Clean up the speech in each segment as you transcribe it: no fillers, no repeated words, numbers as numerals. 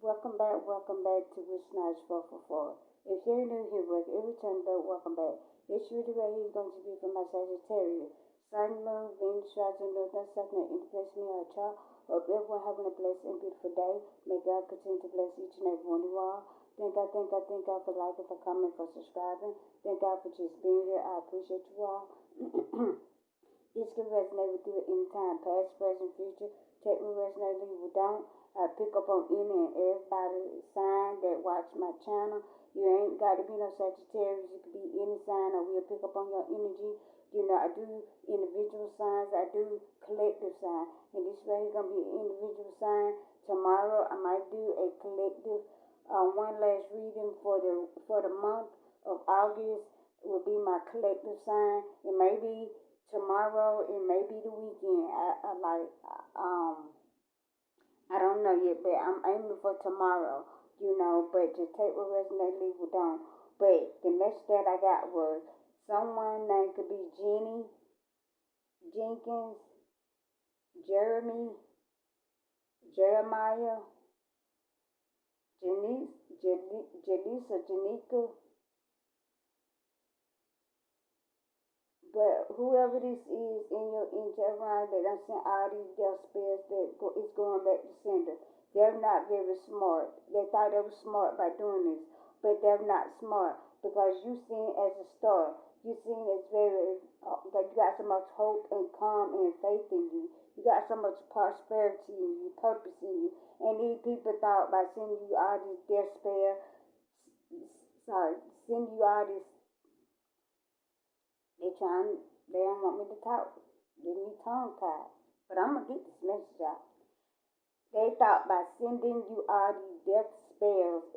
Welcome back to Wish Nice 444. If you're new here, but every time back, welcome back. This video right here is going to be for my Sagittarius. Sun, Moon, Venus, rising, North, and South, and place me on chart. Hope everyone having a blessed and beautiful day. May God continue to bless each and every one of you all. Thank God for liking, for coming, for subscribing. Thank God for just being here. I appreciate you all. This can resonate with you at any time, past, present, future. Take me resonate, leave you don't. I pick up on any and everybody sign that watch my channel. You ain't got to be no Sagittarius. You could be any sign, or we'll pick up on your energy. You know, I do individual signs. I do collective sign. And this way is going to be an individual sign. Tomorrow, I might do a collective one last reading for the month of August. Will be my collective sign. It may be tomorrow. It may be the weekend. I don't know yet, but I'm aiming for tomorrow, but just take what resonate, leave what don't. But the message that I got was someone named could be Jenny, Jenkins, Jeremy, Jeremiah, Jaleesa, Janika. But whoever this is in your around that I'm saying all these death spells that is going back to sender, they're not very smart. They thought they were smart by doing this, but they're not smart because you seen as a star. You seen as very like you got so much hope and calm and faith in you. You got so much prosperity in you, purpose in you. And these people thought by sending you all this death spell, sending you all this. They don't want me to talk. Give me tongue tied. But I'm going to get this message out. They thought by sending you all these death spells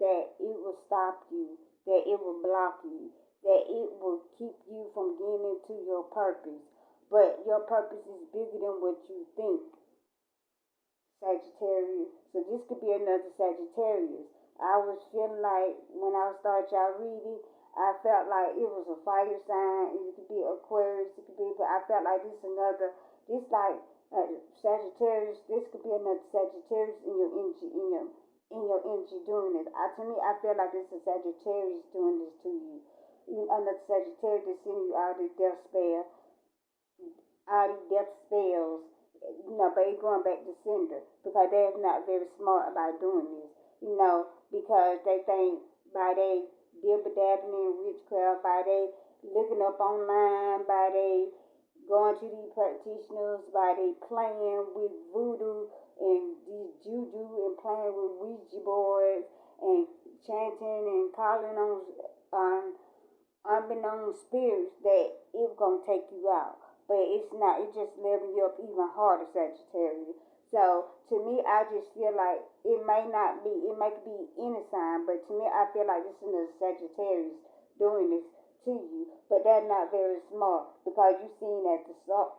that it will stop you, that it will block you, that it will keep you from getting into your purpose. But your purpose is bigger than what you think, Sagittarius. So this could be another Sagittarius. I was feeling like when I started y'all reading, I felt like it was a fire sign. It could be Aquarius. It could be, but I felt like Sagittarius. This could be another Sagittarius in your energy, in your energy doing this. To me, I feel like it's a Sagittarius doing this to you. Another Sagittarius that's sending you all these death spells, but it's going back to sender because they're not very smart about doing this. Because they think by they dibber-dabbing in witchcraft, by they looking up online, by they going to these practitioners, by they playing with voodoo and these juju and playing with Ouija boards and chanting and calling on unbeknown spirits that it's going to take you out. But it's not. It's just leveling you up even harder, Sagittarius. So to me, I just feel like it may be any sign, but to me, I feel like this is another Sagittarius doing this to you. But they're not very smart because you seen at the start.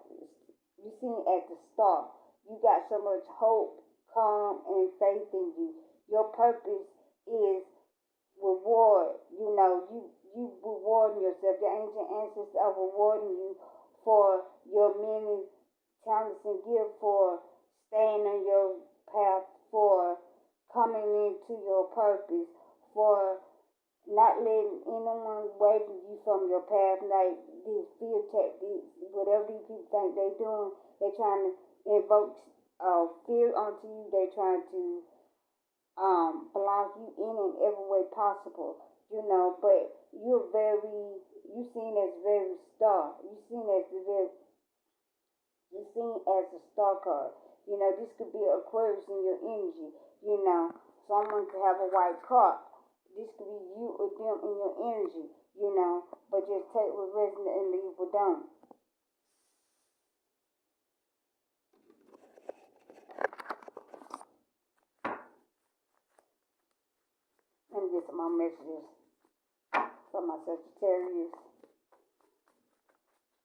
You got so much hope, calm, and faith in you. Your purpose is reward. You rewarding yourself. Your ancient ancestors are rewarding you for your many talents and gifts, for staying on your path, for coming into your purpose, for not letting anyone waving you from your path, like these fear tactics, whatever these people think they're doing, they're trying to invoke fear onto you, they're trying to block you in every way possible, but you seen as very star, you seen as a star card. This could be Aquarius in your energy. Someone could have a white card. This could be you or them in your energy, but just take what resonate and leave what don't. Let me get some more messages from my Sagittarius.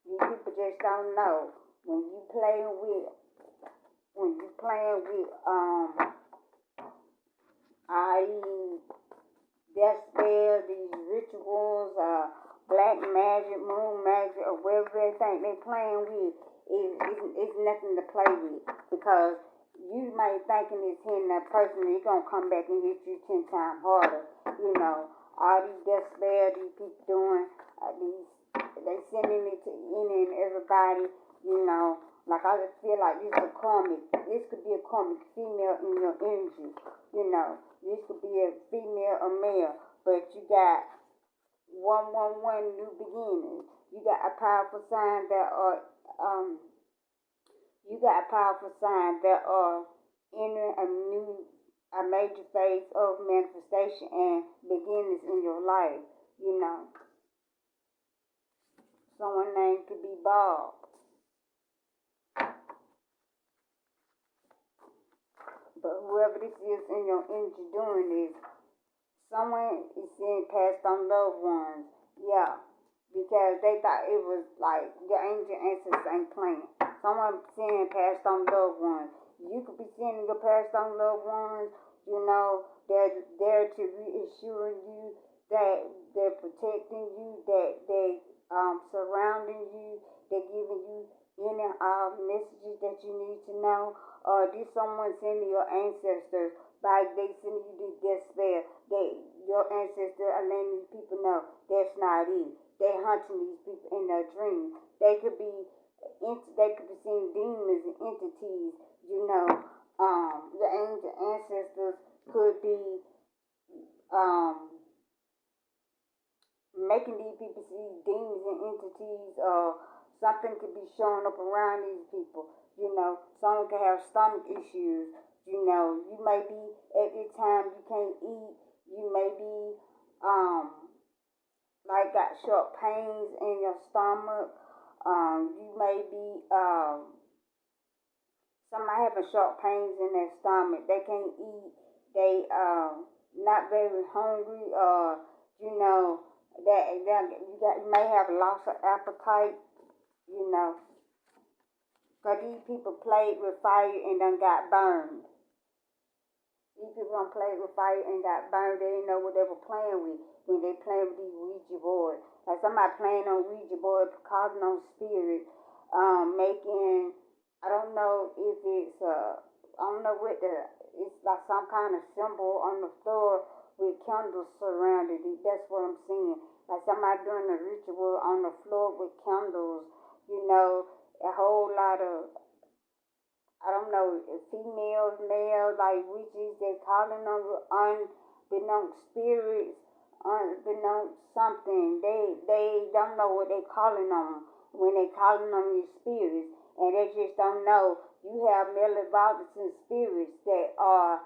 You people just don't know when you playing with i.e. death spells, these rituals, black magic, moon magic, or whatever they think they're playing with, it's nothing to play with because you might thinking it's hitting that person, it's gonna come back and hit you 10 times harder. You know, all these death spells these people doing, they sending it to any and everybody. You know, like I just feel like this is a karmic. This could be a karmic female in your energy. You know, this could be a female or male, but you got 111 new beginnings. You got a powerful sign that are you got a powerful sign that are entering a major phase of manifestation and beginnings in your life. You know, someone named could be Bob. But whoever this is in your energy doing this, someone is seeing passed on loved ones. Yeah. Because they thought it was like your angel ancestors ain't playing. Someone seeing passed on loved ones. You could be seeing your passed on loved ones, you know, they're there to reassure you that they're protecting you, that they surrounding you, they're giving you any messages that you need to know. This someone sending your ancestors by they sending you this death spell. Your ancestors are letting these people know that's not it. They hunting these people in their dreams. They could be seeing demons and entities. You know, your angel ancestors could be making these people see demons and entities. Something could be showing up around these people. You know, someone could have stomach issues. You know, you may be at this time you can't eat. You may be like got short pains in your stomach. You may be somebody having short pains in their stomach. They can't eat. They not very hungry. You know you may have loss of appetite. You know, 'cause these people played with fire and done got burned. These people done played with fire and got burned. They didn't know what they were playing with when they playing with these Ouija boards. Like somebody playing on Ouija boards, calling on spirits, making, I don't know if it's, I don't know what it's like some kind of symbol on the floor with candles surrounded it. That's what I'm seeing. Like somebody doing a ritual on the floor with candles, you know, a whole lot of, I don't know, females, males, like witches, they calling on unbeknownst spirits, unbeknownst something. They don't know what they calling on when they calling on these spirits, and they just don't know. You have malevolent spirits that are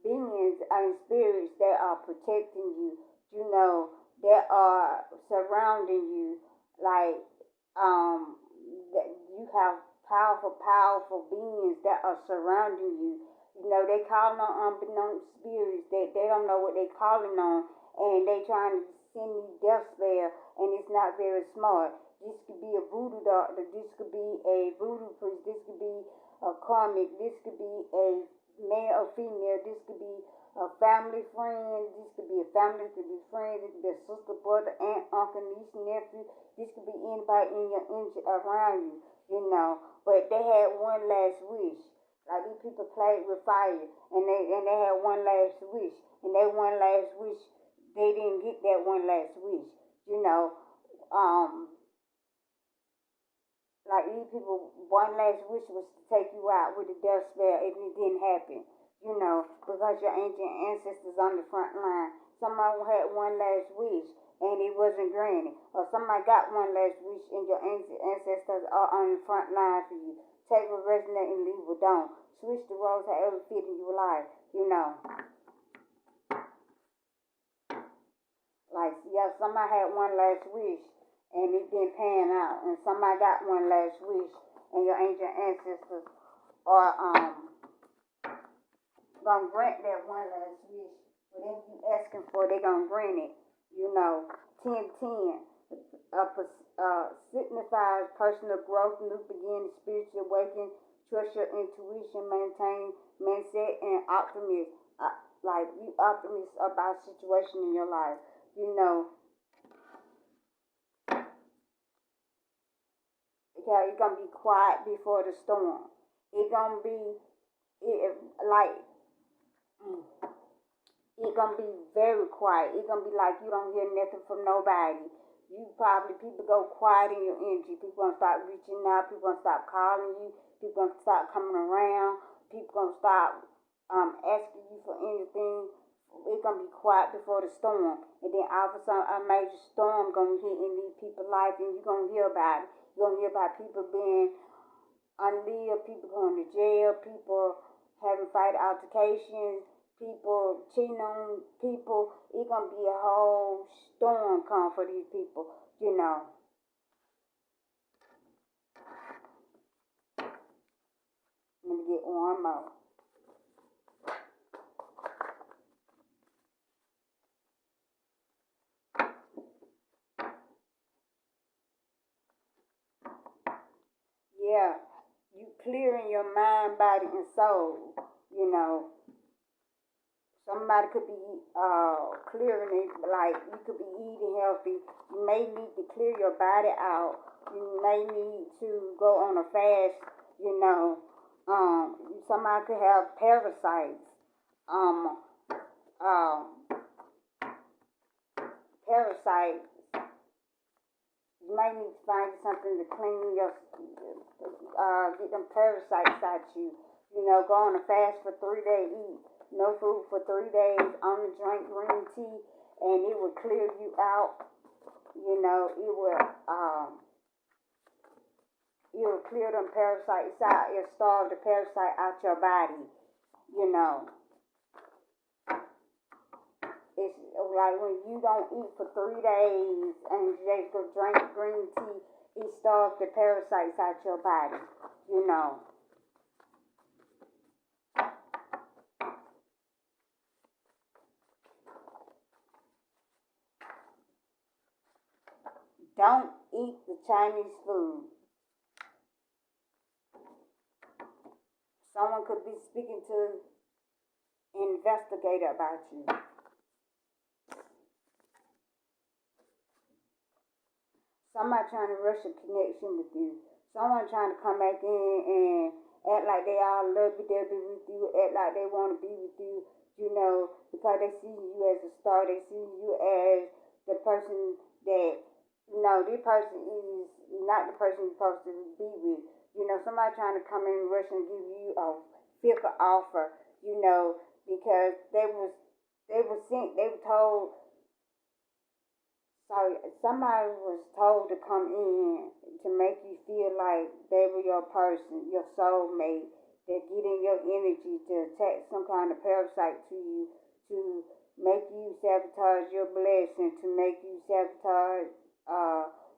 beings and spirits that are protecting you, you know, that are surrounding you, like that you have powerful beings that are surrounding you. You know, they calling on unbeknownst spirits that they don't know what they calling on, and they trying to send me death spell, and it's not very smart. This could be a voodoo doctor, this could be a voodoo priest, this could be a karmic, this could be a male or female, this could be a family friend, this could be a family, this could be friends, this could be a sister, brother, aunt, uncle, niece, nephew, this could be anybody in your energy around you, you know. But they had one last wish. Like these people played with fire and they had one last wish. And they one last wish, they didn't get that one last wish. You know, like these people, one last wish was to take you out with a death spell if it didn't happen. You know, because your ancient ancestors on the front line. Somebody had one last wish and it wasn't granted. Or somebody got one last wish and your ancient ancestors are on the front line for you. Take what resonate and leave what don't. Switch the roles however fit in your life. You know. Like, yeah, somebody had one last wish and it didn't pan out. And somebody got one last wish and your ancient ancestors are gonna grant that one last wish. Whatever you asking for, they gonna grant it. You know, 10-10 signifies personal growth, new beginning, spiritual awakening, trust your intuition, maintain mindset, and optimism. Like you optimist about a situation in your life. You know, okay, you're gonna be quiet before the storm. It's gonna be it like it gonna be very quiet. It gonna be like you don't hear nothing from nobody. People go quiet in your energy. People gonna start reaching out. People gonna stop calling you. People gonna start coming around. People gonna stop asking you for anything. It's gonna be quiet before the storm, and then all of a sudden a major storm gonna hit in these people's life, and you're gonna hear about it. You're gonna hear about people being unlived, people going to jail, people having fight altercations, people cheating on people. It's gonna be a whole storm come for these people, you know. Let me get one more. Yeah, you clearing your mind, body, and soul. You know, somebody could be clearing it, like you could be eating healthy. You may need to clear your body out. You may need to go on a fast. You know, somebody could have parasites. Um, um, parasites. You might need to find something to clean your, get them parasites out you. You know, go on a fast for 3 days, eat no food for 3 days, only drink green tea, and it will clear you out. You know, it will clear them parasites out. It'll starve the parasite out your body. You know, it's like when you don't eat for 3 days and you just go drink green tea, it starves the parasites out your body. You know. Don't eat the Chinese food. Someone could be speaking to an investigator about you. Somebody trying to rush a connection with you. Someone trying to come back in and act like they all lovey dovey with you, act like they want to be with you, you know, because they see you as a star, they see you as the person that, you know, this person is not the person you're supposed to be with. You know, somebody trying to come in and rush and give you a fickle offer, you know, because they were sent, they were told. So somebody was told to come in to make you feel like they were your person, your soulmate, that get in your energy to attach some kind of parasite to you, to make you sabotage your blessing, to make you sabotage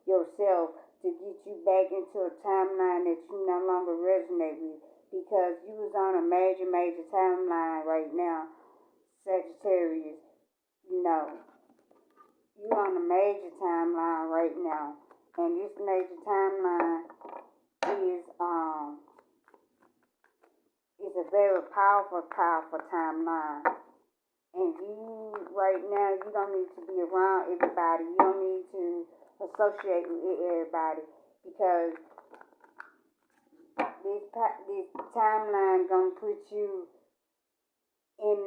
yourself, to get you back into a timeline that you no longer resonate with. Because you was on a major, major timeline right now, Sagittarius, you know. You're on a major timeline right now, and this major timeline is is a very powerful, powerful timeline. And you right now, you don't need to be around everybody. You don't need to associate with everybody because this timeline gonna put you in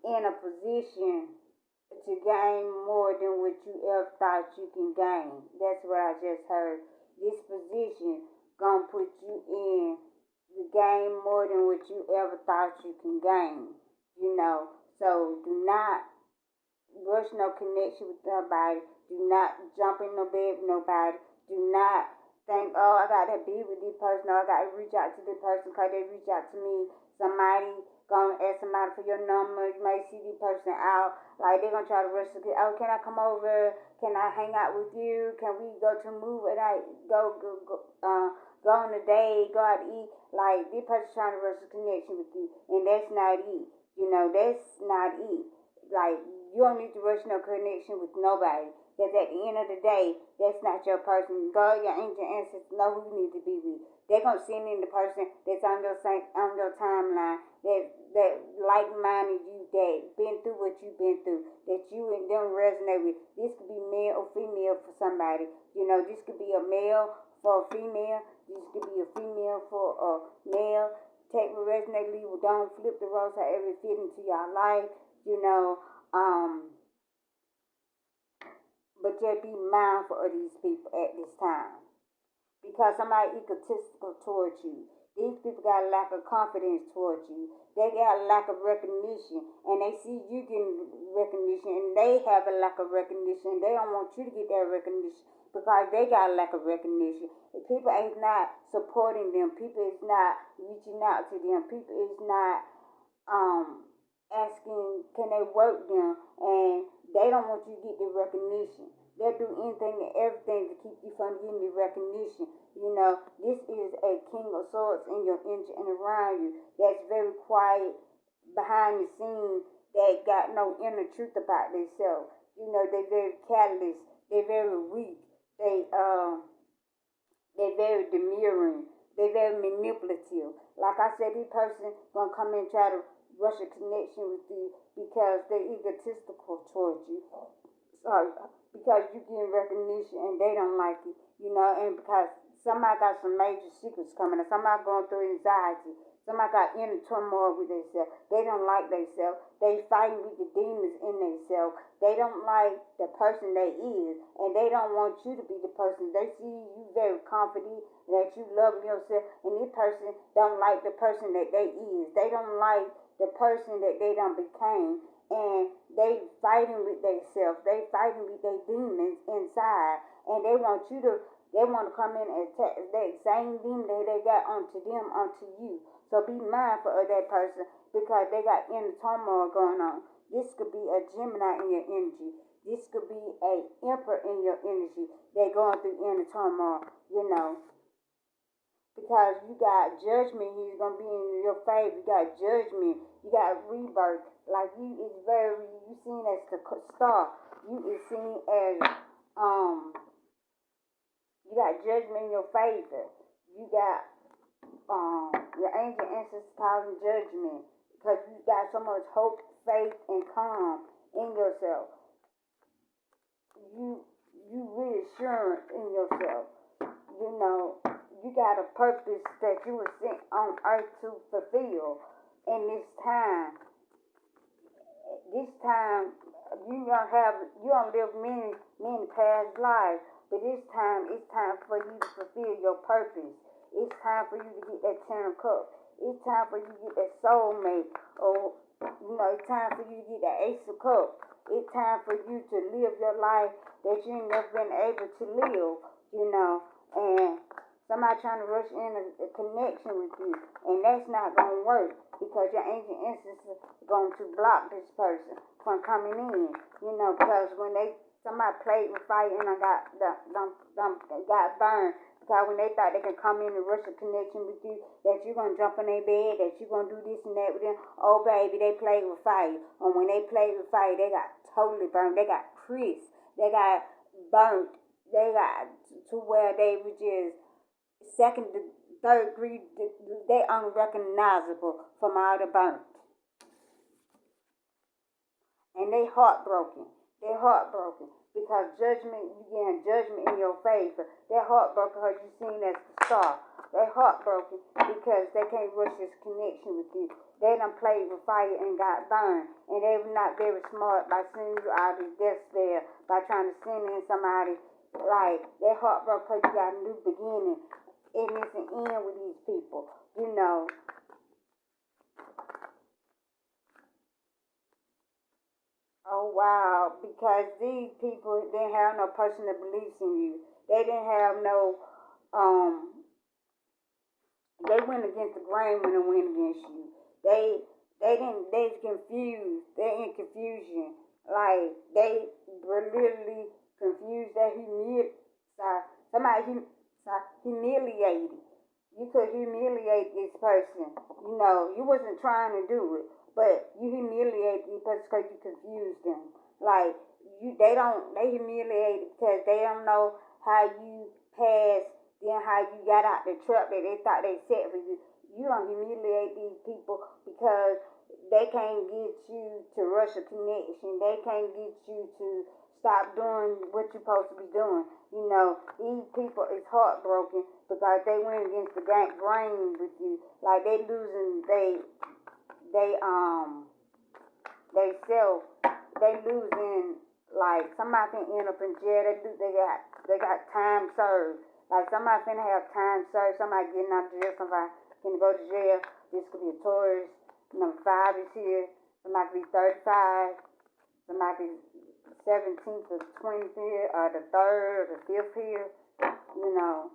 in a position to gain more than what you ever thought you can gain. That's what I just heard. This position gonna put you in to gain more than what you ever thought you can gain. You know, so do not rush no connection with nobody. Do not jump in no bed with nobody. Do not think, oh, I gotta be with this person, or I gotta reach out to this person because they reach out to me. Somebody gonna ask somebody for your number. You may see this person out, like they're gonna try to rush to get, oh, can I come over? Can I hang out with you? Can we go to a movie night? Go on a date, go out to eat. Like this person trying to rush a connection with you, and that's not it. You know, that's not it. Like you don't need to rush no connection with nobody. Because at the end of the day, that's not your person. God, your ancient ancestors know who you need to be with. They're gonna send in the person that's on your timeline, that like minded you, that been through what you've been through, that you and them resonate with. This could be male or female for somebody. You know, this could be a male for a female. This could be a female for a male. Take what resonate, leave what don't, flip the roles however it fit into your life, you know. But just be mindful of these people at this time. Because somebody egotistical towards you. These people got a lack of confidence towards you. They got a lack of recognition, and they see you getting recognition, and they have a lack of recognition. They don't want you to get that recognition because they got a lack of recognition. If people is not supporting them, people is not reaching out to them, people is not asking can they work them, and they don't want you to get the recognition. They'll do anything and everything to keep you from getting the recognition. You know, this is a king of swords in your energy and around you that's very quiet behind the scenes that got no inner truth about themselves. You know, they very callous, they very weak, they very demurring, they very manipulative. Like I said, this person gonna come in and try to rush a connection with you because they're egotistical towards you. Sorry, because you getting recognition and they don't like it, you know, and because somebody got some major secrets coming up, somebody going through anxiety, somebody got inner turmoil with themselves, they don't like themselves, they fighting with the demons in themselves, they don't like the person they is, and they don't want you to be the person. They see you very confident that you love yourself, and this person don't like the person that they is, they don't like the person that they done became, and they fighting with themselves, they fighting with their demons inside, and they want to come in and attack that same demon that they got onto them, onto you. So be mindful of that person because they got inner turmoil going on. This could be a Gemini in your energy. This could be a Emperor in your energy. They're going through inner turmoil, you know. Because you got judgment, he's gonna be in your favor. You got judgment, you got rebirth. Like you seen as the star. You is seen as you got judgment in your favor. You got your angel ancestors causing judgment because you got so much hope, faith, and calm in yourself. You reassurance in yourself. You know, you got a purpose that you were sent on earth to fulfill in this time. This time you don't live many past lives, but this time it's time for you to fulfill your purpose. It's time for you to get that 10 cup. It's time for you to get that soulmate, or you know, it's time for you to get that Ace of Cups. It's time for you to live your life that you ain't never been able to live, you know, and somebody trying to rush in a connection with you, and that's not going to work because your ancient ancestors are going to block this person from coming in, you know, because when somebody played with fire and got burned, because when they thought they could come in and rush a connection with you, that you're going to jump in their bed, that you're going to do this and that with them, oh baby, they played with fire. And when they played with fire, they got totally burned. They got crisp. They got burnt. They got to where they were just second to third degree, they unrecognizable from all the burnt. And they heartbroken. They're heartbroken because judgment, you getting judgment in your favor. They're heartbroken because you seen as the star. They're heartbroken because they can't rush this connection with you. They done played with fire and got burned. And they were not very smart by sending you out of death spell, by trying to send in somebody. Like, they're heartbroken because you got a new beginning. And it's an end with these people, you know. Oh wow, because these people didn't have no personal beliefs in you. They didn't have no they went against the grain when they went against you. They confused. They're in confusion. Like they were literally confused. Humiliated. You could humiliate this person. You know, you wasn't trying to do it, but you humiliate this person because you confused them. Like they humiliate because they don't know how you passed, then how you got out the trap that they thought they set for you. You don't humiliate these people because they can't get you to rush a connection. They can't get you to stop doing what you're supposed to be doing. You know, these people is heartbroken because they went against the grain with you. Like they losing they they self they losing, like somebody can end up in jail. They got time served. Like somebody finna have time served. Somebody getting out of jail. Somebody finna go to jail. This could be a tourist. Number 5 is here. Somebody could be 35. Somebody could be 17th or 20th here, or the 3rd or the 5th here. You know.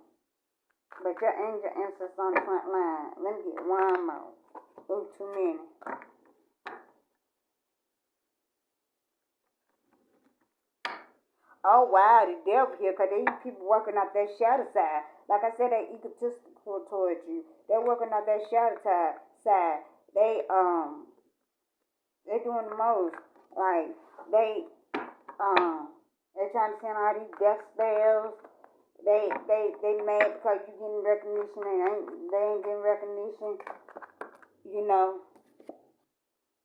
But your angel answers on the front line. Let me get one more. Ooh, too many. Oh wow, the devil here, because these people working out their shadow side. Like I said, they egotistical towards you. They're working out their shadow side. They doing the most. Like they trying to send all these death spells. They mad because you getting recognition and they ain't getting recognition. You know.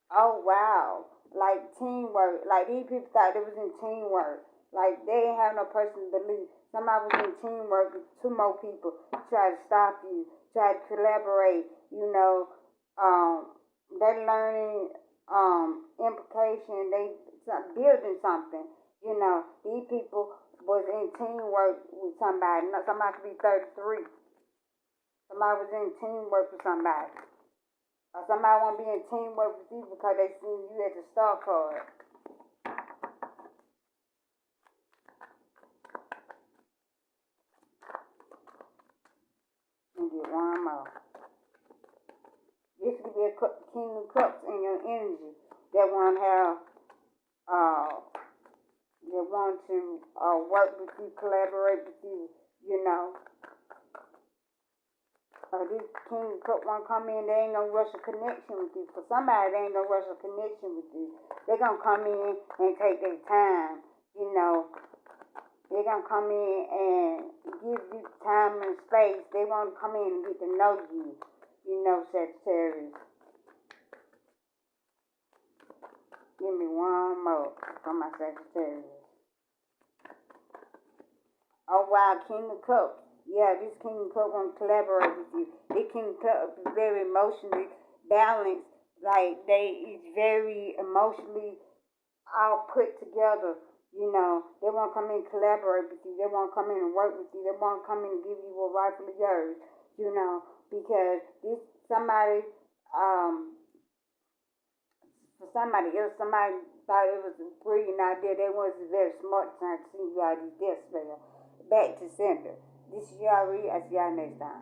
Oh wow. Like teamwork. Like these people thought they was in teamwork. Like they ain't have no personal belief. Somebody was in teamwork with 2 more people try to stop you, try to collaborate, you know, they learning implication, they building something, you know. These people was in teamwork with somebody. Somebody could be 33. Somebody was in teamwork with somebody. Or somebody won't be in teamwork with you because they seen you as a star card. Get one more. This could be a king of cups in your energy that want to have, that want to work with you, collaborate with you, you know. This king of cups want to come in, they ain't gonna rush a connection with you. For somebody, they ain't gonna rush a connection with you. They gonna come in and take their time, you know. They're going to come in and give you time and space. They want to come in and get to know you, you know, Sagittarius. Give me one more from my Sagittarius. Oh, wow, King of Cups. Yeah, this King of Cups want to collaborate with you. This King of Cups is very emotionally balanced. Like, is very emotionally all put together. You know, they want to come in and collaborate with you. They want to come in and work with you. They want to come in and give you what rightfully yours, you know, because this somebody, for somebody else, somebody thought it was a brilliant idea. They wasn't very smart trying to see you all these death spells. Back to sender. This is y'all read. I see y'all next time.